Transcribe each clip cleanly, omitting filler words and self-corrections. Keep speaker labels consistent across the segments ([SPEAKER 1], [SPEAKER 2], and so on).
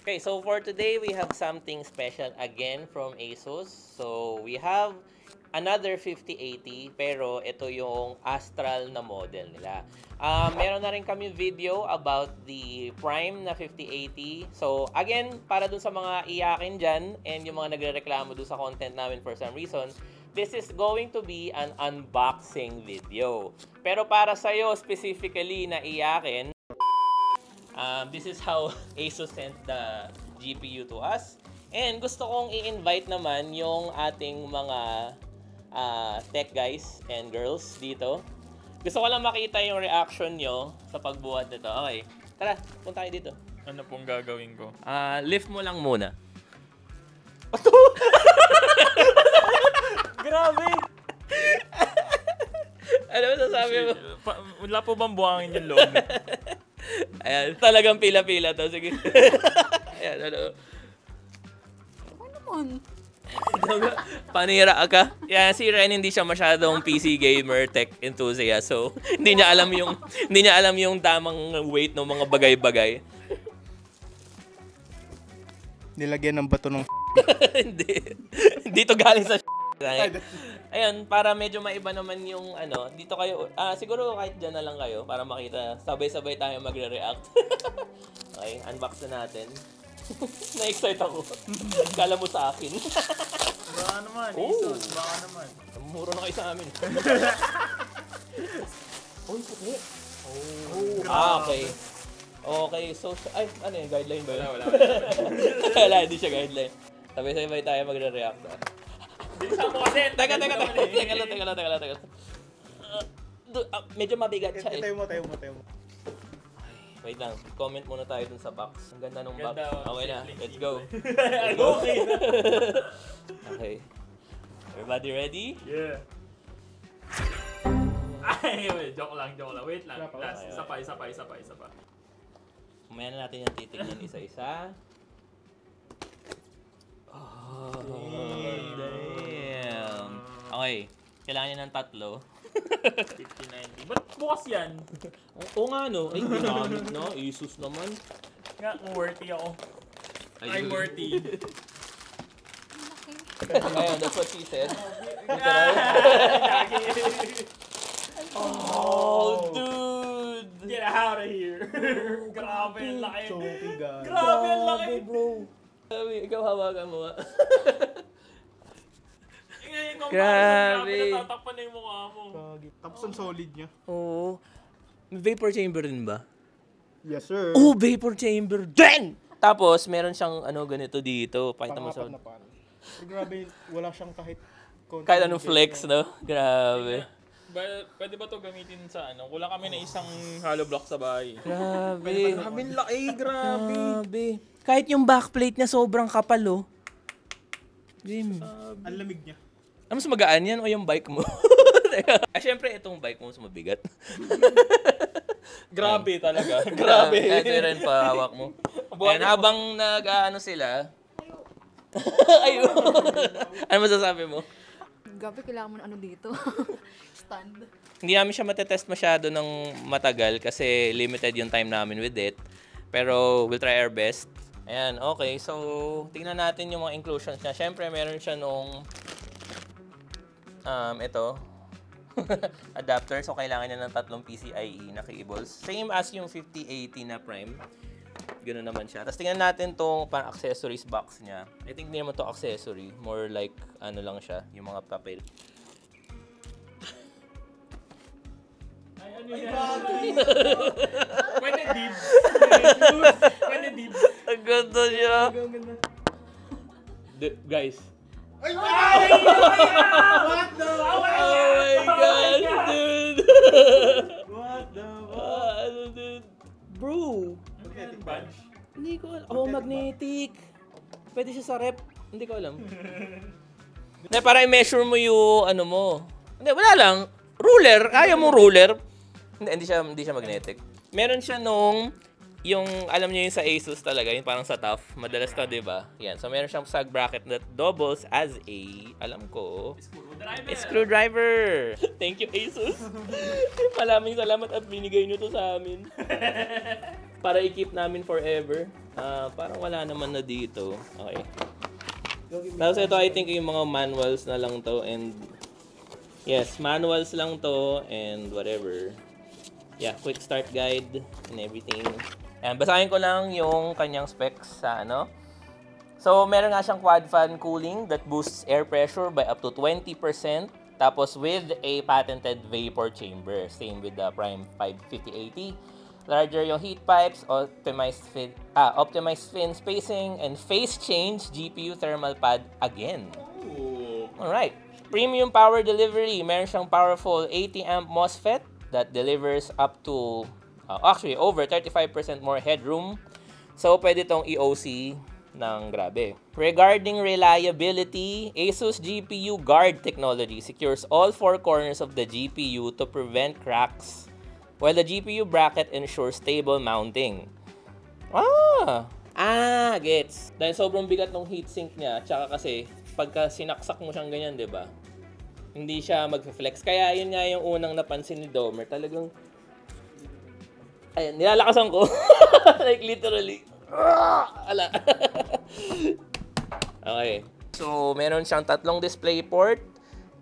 [SPEAKER 1] Okay, so for today, we have something special again from ASUS. So, we have another 5080, pero ito yung Astral na model nila. Meron na rin kami video about the Prime na 5080. So, again, para dun sa mga iyakin dyan and yung mga nagre-reklamo dun sa content namin for some reason, this is going to be an unboxing video. Pero para sa'yo specifically na iyakin, this is how ASUS sent the GPU to us. And gusto kong i-invite naman yung ating mga tech guys and girls dito. Gusto ko lang makita yung reaction nyo sa pagbuhat nito. Okay, tara, punta tayo dito.
[SPEAKER 2] Ano pong gagawin ko?
[SPEAKER 1] Lift mo lang muna.
[SPEAKER 2] Grabe!
[SPEAKER 1] Ano masasabi mo?
[SPEAKER 2] Wala po bang buhangin yung loob?
[SPEAKER 1] Ayan, talagang pila-pila to. Sige. Ayan, ano.
[SPEAKER 3] Ano naman?
[SPEAKER 1] Panira ka? Yeah, si Ren hindi siya masyadong PC gamer, tech enthusiast. So, hindi niya alam yung tamang weight ng mga bagay-bagay.
[SPEAKER 4] Nilagyan ng bato ng
[SPEAKER 1] Hindi. Dito galing sa Ayun, para medyo maiba naman yung ano, dito kayo, siguro kahit dyan na lang kayo para makita, sabay-sabay tayo magre-react. Okay, unbox na natin. Na-excite ako. Kala mo sa akin.
[SPEAKER 2] Baka naman,
[SPEAKER 1] Oh.
[SPEAKER 2] ASUS, baka naman.
[SPEAKER 1] Muro na kayo sa amin. Uy, puti. Okay. Okay, so, ay, ano yun, guideline ba yun?
[SPEAKER 2] Wala.
[SPEAKER 1] Wala, hindi siya guideline. Sabay-sabay tayo magre-react.
[SPEAKER 2] Bilisan mo kasi!
[SPEAKER 1] Teka lang. Medyo mabigat siya eh.
[SPEAKER 4] Tayo mo.
[SPEAKER 1] Wait lang, comment muna tayo dun sa box. Ang ganda nung box.
[SPEAKER 2] Ganda,
[SPEAKER 1] Okay na,
[SPEAKER 2] simple,
[SPEAKER 1] let's
[SPEAKER 2] simple.
[SPEAKER 1] go.
[SPEAKER 2] Okay na.
[SPEAKER 1] Okay. Everybody ready?
[SPEAKER 2] Yeah. Ay, wait, joke lang. Wait lang. Last, isa pa.
[SPEAKER 1] Mamaya na natin yung titignan isa-isa. Oh, damn. Okay, kailangan niya ng 3.
[SPEAKER 2] 5090. Ba't bukas yan?
[SPEAKER 1] Oo nga no, ay ginamit na, ASUS naman.
[SPEAKER 2] Nga, worthy ako. I'm worthy.
[SPEAKER 1] Ayun, that's what she said. Oh, dude!
[SPEAKER 2] Get out of here. Grabe ang laki.
[SPEAKER 4] Choky, guys.
[SPEAKER 2] Grabe ang laki.
[SPEAKER 1] bro. Ikaw hawakan mo nga. Grabe.
[SPEAKER 2] Grabe. Natatakpan na yung mukha mo.
[SPEAKER 4] Tapos ang solid niya.
[SPEAKER 1] Oo. Vapor chamber din ba?
[SPEAKER 4] Yes, sir.
[SPEAKER 1] Oh, vapor chamber din! Tapos, meron siyang ano ganito dito. Pakita mo sa...
[SPEAKER 4] Pang-apat na pan. Pero grabe, wala siyang
[SPEAKER 1] Kahit anong flex, no? Grabe.
[SPEAKER 2] Pwede ba to gamitin sa ano? Kulang kami na isang hollow block sa bahay.
[SPEAKER 1] Grabe.
[SPEAKER 4] Grabe, laki, grabe.
[SPEAKER 1] Grabe. Kahit yung backplate niya sobrang kapal, oh. Jim.
[SPEAKER 4] Ang lamig niya.
[SPEAKER 1] Ano mas magaan yan o yung bike mo? Syempre, itong bike mo mas mabigat.
[SPEAKER 2] Grabe talaga.
[SPEAKER 1] Grabe. Ito rin pa hawak mo. And habang nag-ano sila... Ayun. Ano masasabi mo?
[SPEAKER 3] Gabi, kailangan mo ng ano dito. Stand.
[SPEAKER 1] Hindi namin siya matetest masyado ng matagal kasi limited yung time namin with it. Pero we'll try our best. Ayan, okay. So, tingnan natin yung mga inclusions niya. Siyempre, meron siya nung... ito. Adapter. So, kailangan niya ng 3 PCIe na cables. Same as yung 5080 na Prime. Ganoon naman siya. Tapos tingnan natin tong accessories box niya. I think hindi naman to accessory. More like, ano lang siya, yung mga papel.
[SPEAKER 2] Ay, ano yan? Pwede dibs. Pwede dibs.
[SPEAKER 1] Ang ganda siya. Guys.
[SPEAKER 4] Ay!
[SPEAKER 2] What the?
[SPEAKER 1] Oh my gosh, dude.
[SPEAKER 4] What the?
[SPEAKER 1] Ano, dude? Bro.
[SPEAKER 2] Magnetic badge.
[SPEAKER 1] Hindi ko alam. Oh, magnetic. Pwede siya sa rep. Hindi ko alam. Hindi, para i-measure mo yung ano mo. Hindi, wala lang. Ruler. Kaya mo ruler. Hindi siya magnetic. Meron siya nung, yung, alam niyo yung sa ASUS talaga, yung parang sa TUF. Madalas to, di ba? Yan. So, meron siyang sag bracket that doubles as a, alam ko, screwdriver. Thank you, ASUS. Maraming salamat at binigay nyo to sa amin. Para i-keep namin forever. Parang wala naman na dito. Okay. Tapos ito, I think yung mga manuals na lang to and yes, manuals lang to and whatever. Yeah, quick start guide and everything. And basahin ko lang yung kanyang specs sa ano. So, meron nga siyang quad fan cooling that boosts air pressure by up to 20%. Tapos with a patented vapor chamber. Same with the Prime 55080. Larger yung heat pipes, optimized fin spacing, and phase change GPU thermal pad again.
[SPEAKER 2] Ooh.
[SPEAKER 1] Alright. Premium power delivery. Meron siyang powerful 80 amp MOSFET that delivers up to, actually, over 35% more headroom. So, pwede itong EOC ng grabe. Regarding reliability, Asus GPU Guard technology secures all four corners of the GPU to prevent cracks, while the GPU bracket ensures stable mounting. Gets. Dahil sobrang bigat ng heatsink niya, tsaka kasi pagka sinaksak mo siyang ganyan, 'di ba? Hindi siya mag-flex. Kaya yun nga yung unang napansin ni Domer, talagang ayan, nilalakasan ko. Like literally. Ala. Okay. So, meron siyang tatlong display port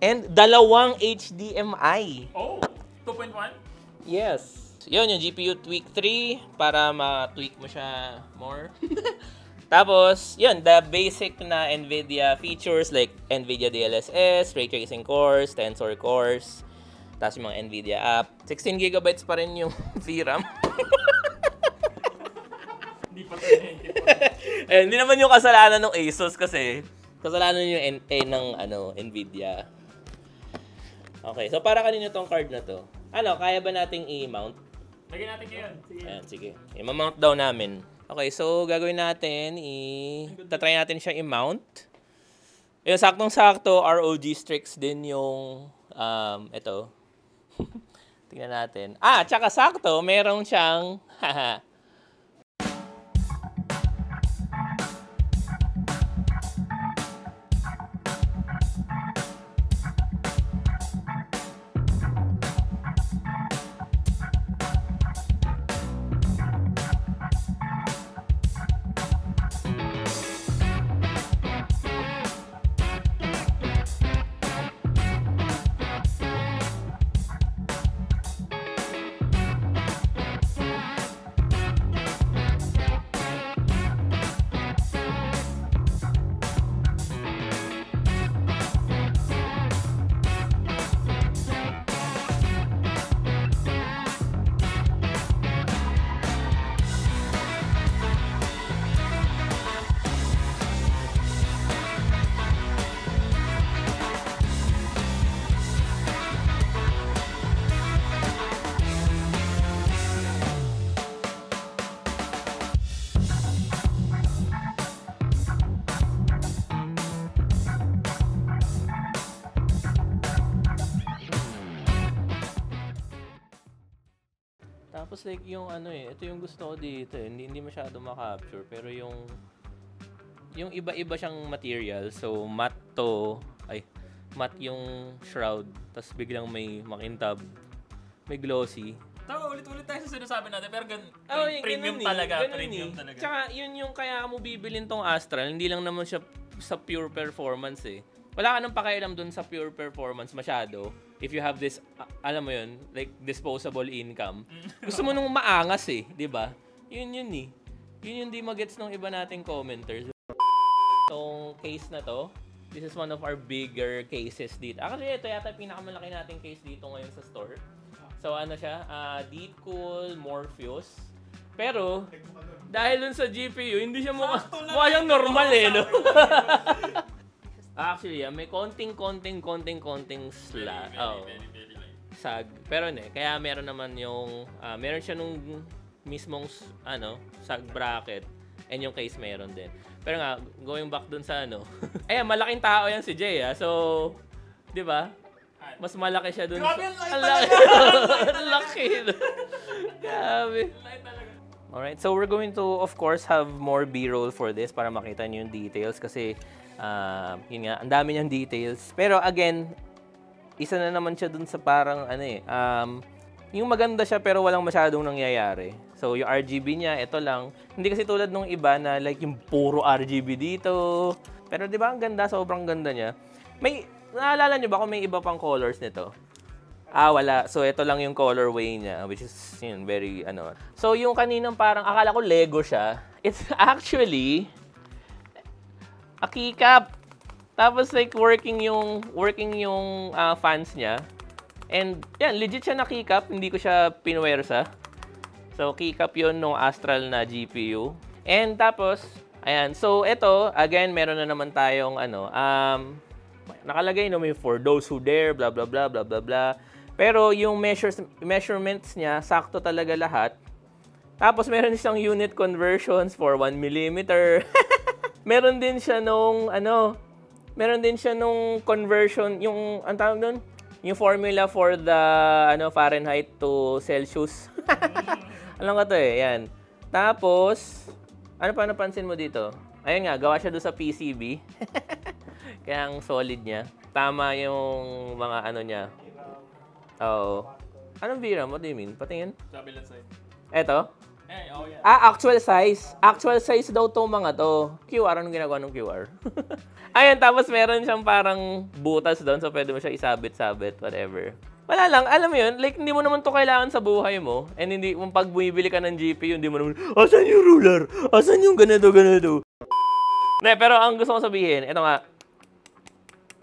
[SPEAKER 1] and dalawang HDMI.
[SPEAKER 2] Oh, 2.1?
[SPEAKER 1] Yes. Yun, yung GPU Tweak 3 para ma-tweak mo siya more. Tapos, yun, the basic na NVIDIA features like NVIDIA DLSS, Ray Tracing cores, Tensor cores, tapos yung mga NVIDIA app. 16GB pa rin yung VRAM.
[SPEAKER 2] Hindi pa tayo.
[SPEAKER 1] Hindi naman yung kasalanan ng Asus kasi kasalanan yung ng NVIDIA. Okay, so para kanino tong card na to? Kaya ba nating i-mount?
[SPEAKER 2] Lagyan natin ngayon. Sige.
[SPEAKER 1] Ayan, sige. I-mount daw namin. Okay, so gagawin natin, tatry natin siya i-mount. Yung saktong-sakto, ROG Strix din yung, ito. Tingnan natin. Tsaka sakto, meron siyang, tapos like yung ito yung gusto ko dito hindi masyado ma-capture pero yung iba-iba siyang material. So matte yung shroud, tapos biglang may makintab, may glossy.
[SPEAKER 2] Tama, ulit-ulit tayo sa sinasabi natin pero
[SPEAKER 1] Ganun
[SPEAKER 2] premium talaga, premium talaga.
[SPEAKER 1] Tsaka yun yung kaya mo bibilin tong Astral, hindi lang naman siya sa pure performance eh. Wala ka nang pakialam dun sa pure performance masyado. If you have this, alam mo yun, like disposable income. Gusto mo nung maangas eh, di ba? Yun eh. Yun yung di magets ng iba nating commenters. Itong case na to, this is one of our bigger cases dito. Actually, ito yata pinakamalaki nating case dito ngayon sa store. So siya, Deepcool Morpheus. Pero, dahil dun sa GPU, hindi siya mukha siyang normal eh, no? Actually, may konting sag. Pero kaya meron naman yung, meron siya nung mismong, sag bracket. And yung case meron din. Pero nga, going back dun sa ayan, malaking tao yan si Jay, So, di ba? Mas malaki siya dun.
[SPEAKER 2] Grabe, ang
[SPEAKER 1] laki. Grabe. Alright, so we're going to, of course, have more B-roll for this para makita niyo yung details kasi yun nga, ang dami niyang details. Pero again, isa na naman siya dun sa parang yung maganda siya pero walang masyadong nangyayari. So, yung RGB niya, ito lang. Hindi kasi tulad nung iba na like yung puro RGB dito. Pero di ba ang ganda? Sobrang ganda niya. Naalala nyo ba kung may iba pang colors nito? Wala. So, ito lang yung colorway niya, which is yun, very, ano. So, yung kaninang parang, akala ko Lego siya. It's actually a keycap. Tapos, like, working yung fans niya. And, yan, legit siya na keycap. Hindi ko siya pinuwersa. So, keycap yun nung Astral na GPU. And tapos, ayan. So, ito, again, meron na naman tayong, nakalagay, no, may for those who dare, blah, blah, blah, blah, blah, blah. Pero, yung measurements niya, sakto talaga lahat. Tapos, meron siyang unit conversions for 1 millimeter. Meron din siya nung, conversion, yung, ang tawag doon? Yung formula for the, Fahrenheit to Celsius. Alam ko to yan. Tapos, ano pa napansin mo dito? Ayun nga, gawa siya doon sa PCB. Kaya ang solid niya. Tama yung mga niya. Oo. Anong VRAM? What do you mean? Patingin?
[SPEAKER 2] Sabi lang sa'yo.
[SPEAKER 1] Eto?
[SPEAKER 2] Yeah.
[SPEAKER 1] Actual size. Actual size daw tong mga to. QR, anong ginagawa ng QR? Ayun, tapos meron siyang parang butas doon. So, pwede mo siya isabit-sabit, whatever. Wala lang, alam mo yun, like, hindi mo naman to kailangan sa buhay mo. And hindi, kung pag bumibili ka ng GPU, hindi mo naman, asan yung ruler? Asan yung ganito? Ne, pero ang gusto ko sabihin, ito nga,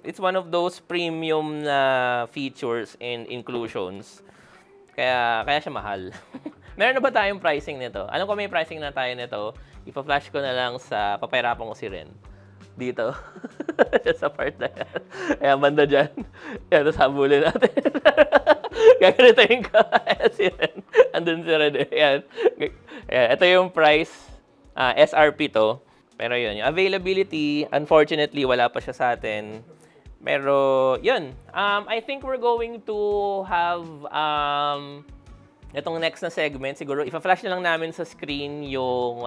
[SPEAKER 1] it's one of those premium na features and inclusions. Kaya siya mahal. Meron na ba tayong pricing nito? Alam ko may pricing na tayo nito. Ipa-flash ko na lang sa papahirapan ko si Ren. Dito. Sa part na yan. Ayan, banda dyan. Ayan, tapos habulin natin. Gaganitayin ko. Ayan, si Ren. Andun si Ren. Ayan. Ayan. Ito yung price. SRP to. Pero yun, yung availability, unfortunately, wala pa siya sa atin. Pero, yun. I think we're going to have itong next na segment, siguro, ipa-flash na lang namin sa screen yung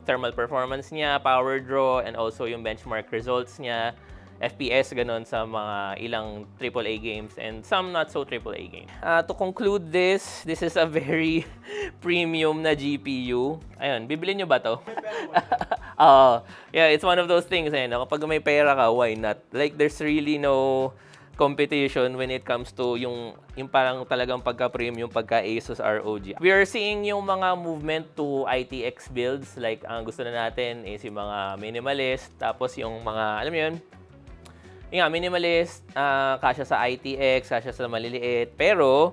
[SPEAKER 1] thermal performance niya, power draw, and also yung benchmark results niya, FPS, ganun, sa mga ilang AAA games and some not so AAA games. To conclude this is a very premium na GPU. Ayun, bibili nyo ba to? Yeah, it's one of those things, kapag may pera ka, why not? Like, there's really no competition when it comes to yung parang talagang pagka-premium, pagka-ASUS ROG. We are seeing yung mga movement to ITX builds. Like, ang gusto na natin is yung mga minimalist. Tapos yung mga, alam mo yun? Yung nga, minimalist, kasya sa ITX, kasya sa maliliit. Pero,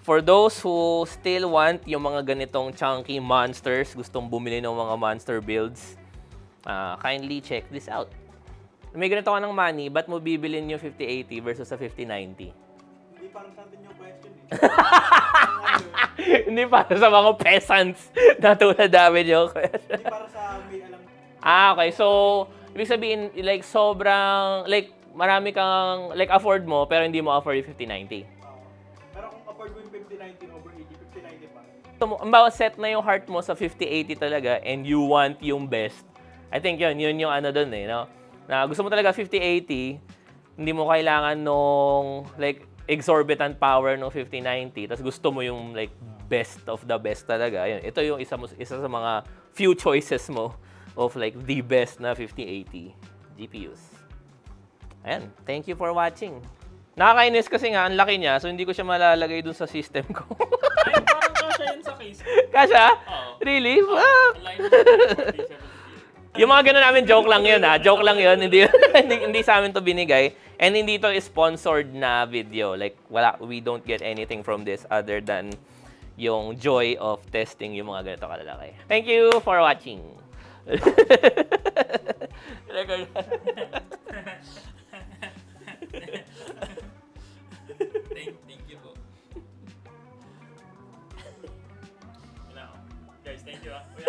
[SPEAKER 1] for those who still want yung mga ganitong chunky monsters, gustong bumili ng mga monster builds, kindly check this out. May ganito ka ng money, ba't mo bibilin yung 5080 versus sa 5090?
[SPEAKER 4] Hindi parang sa atin yung question eh.
[SPEAKER 1] Hindi para sa mga peasants na tulad namin yung question.
[SPEAKER 4] Hindi para sa may alam.
[SPEAKER 1] Okay. So, ibig sabihin, like, sobrang, like, marami kang, like, afford mo, pero hindi mo afford yung 5090.
[SPEAKER 4] Pero kung afford mo yung 5090 over 80, 5090 pa.
[SPEAKER 1] So, ang bawat set na yung heart mo sa 5080 talaga and you want yung best, I think yun yung ano dun no? Na gusto mo talaga 5080, hindi mo kailangan nung like exorbitant power ng 5090, tapos gusto mo yung like best of the best talaga. Ayun, ito yung isa sa mga few choices mo of like the best na 5080 GPUs. Ayan, thank you for watching. Nakakainis kasi nga, ang laki niya, so hindi ko siya malalagay dun sa system ko.
[SPEAKER 2] Ay, parang kasha yun sa case.
[SPEAKER 1] Kasha?
[SPEAKER 2] Oo.
[SPEAKER 1] Really? Fuck!
[SPEAKER 2] Align mo sa 47.
[SPEAKER 1] Yung mga ganun namin, joke lang yun Joke lang yun. Hindi sa amin to binigay. And hindi to sponsored na video. Like, we don't get anything from this other than yung joy of testing yung mga ganito kalalaki. Thank you for watching. Record.